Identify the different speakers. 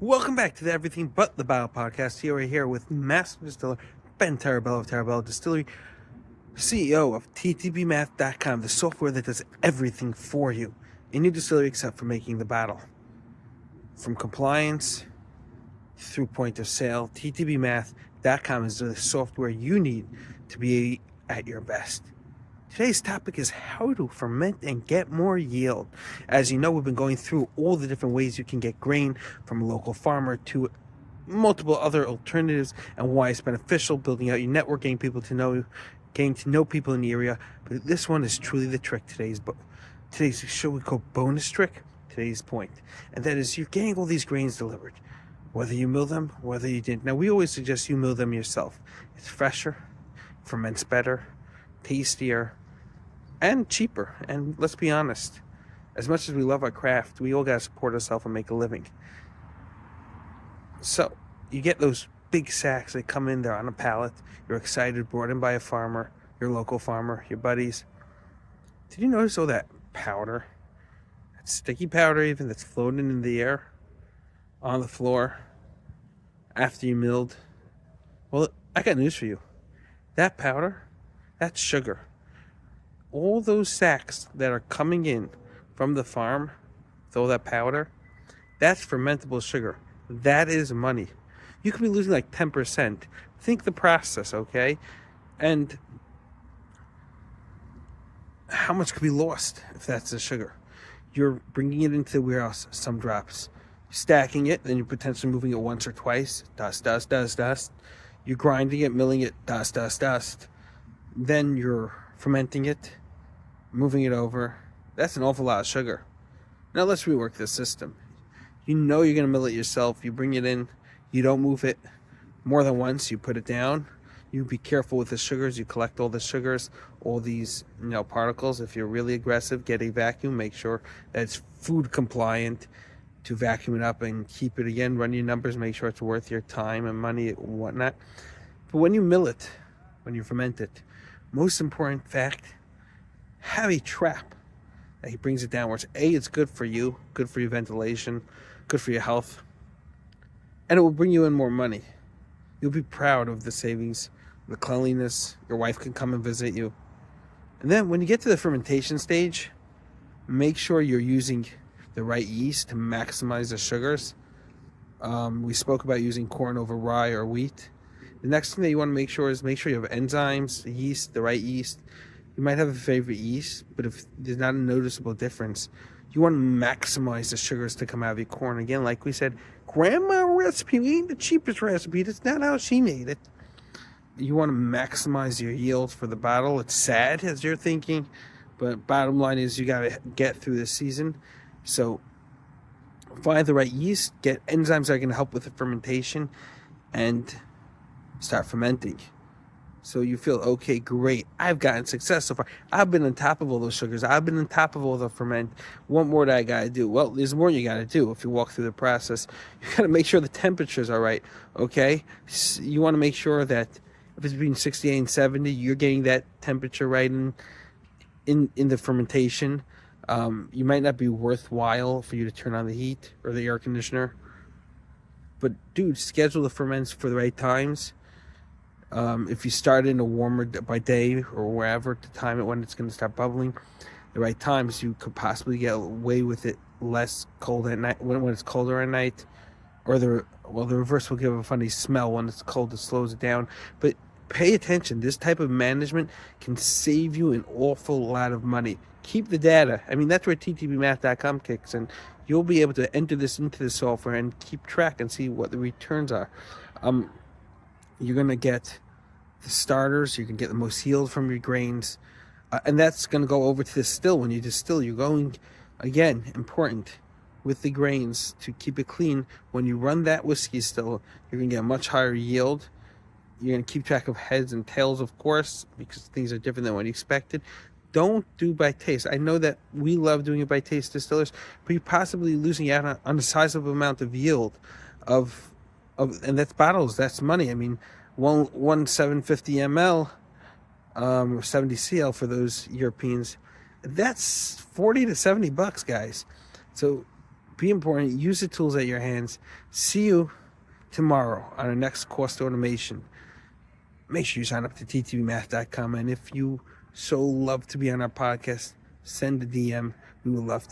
Speaker 1: Welcome back to the Everything But the Bottle podcast. Here we're here with Master Distiller Tarabello of Tarabello Distillery, CEO of ttbmath.com, the software that does everything for you in your distillery except for making the bottle. From compliance through point of sale, ttbmath.com is the software you need to be at your best. Today's topic is how to ferment and get more yield. As you know, we've been going through all the different ways you can get grain from a local farmer to multiple other alternatives and why it's beneficial, building out your network, getting to know people in the area. But this one is truly the trick. Today's show we call bonus trick, today's point. And that is you're getting all these grains delivered, whether you mill them, whether you didn't. Now, we always suggest you mill them yourself. It's fresher, ferments better, tastier, and cheaper. And let's be honest, as much as we love our craft, we all got to support ourselves and make a living. So you get those big sacks that come in there on a pallet. You're excited, brought in by a farmer, your local farmer, your buddies. Did you notice all that powder, that sticky powder even, that's floating in the air on the floor after you milled? Well, I got news for you. That powder, that's sugar. All those sacks that are coming in from the farm with all that powder, that's fermentable sugar. That is money. You could be losing like 10%. Think the process, okay? And how much could be lost if that's the sugar? You're bringing it into the warehouse, some drops. Stacking it, then you're potentially moving it once or twice. Dust, dust, dust, dust. You're grinding it, milling it, dust, dust, dust. Then you're fermenting it, moving it over. That's an awful lot of sugar. Now let's rework this system. You know you're going to mill it yourself. You bring it in. You don't move it more than once. You put it down. You be careful with the sugars. You collect all the sugars, all these particles. If you're really aggressive, get a vacuum. Make sure that it's food compliant to vacuum it up and keep it again. Run your numbers. Make sure it's worth your time and money and whatnot. But when you mill it, when you ferment it, most important fact, have a trap that he brings it downwards. It's good for you, good for your ventilation, good for your health, and it will bring you in more money. You'll be proud of the savings, the cleanliness. Your wife can come and visit you. And then when you get to the fermentation stage, make sure you're using the right yeast to maximize the sugars. We spoke about using corn over rye or wheat. The next thing that you want to make sure you have enzymes, yeast, the right yeast. You might have a favorite yeast, but if there's not a noticeable difference, you want to maximize the sugars to come out of your corn. Again, like we said, grandma recipe, we ain't the cheapest recipe. That's not how she made it. You want to maximize your yield for the bottle. It's sad as you're thinking, but bottom line is you got to get through this season. So find the right yeast, get enzymes that are going to help with the fermentation, and start fermenting. So you feel, okay, great, I've gotten success so far. I've been on top of all those sugars. I've been on top of all the ferment. What more do I got to do? Well, there's more you got to do if you walk through the process. You got to make sure the temperatures are right, okay? You want to make sure that if it's between 68 and 70, you're getting that temperature right in the fermentation. You might not be worthwhile for you to turn on the heat or the air conditioner. But, dude, schedule the ferments for the right times. If you start in a warmer by day or wherever to time it when it's going to start bubbling, the right times, you could possibly get away with it less cold at night when it's colder at night, or the reverse will give a funny smell when it's cold. It slows it down. But pay attention. This type of management can save you an awful lot of money. Keep the data. I mean, that's where ttbmath.com kicks in. You'll be able to enter this into the software and keep track and see what the returns are. You're going to get the starters. You can get the most yield from your grains. And that's going to go over to the still. When you distill, you're going, again, important, with the grains to keep it clean. When you run that whiskey still, you're going to get a much higher yield. You're going to keep track of heads and tails, of course, because things are different than what you expected. Don't do by taste. I know that we love doing it by taste, distillers, but you're possibly losing out on a sizable amount of yield and that's bottles, that's money. I mean, one 750 ml, or 70 cl for those Europeans, that's $40 to $70, guys. So Be important. Use the tools at your hands. See you tomorrow on our next cost automation. Make sure you sign up to ttbmath.com. And if you so love to be on our podcast, send a DM. We would love to.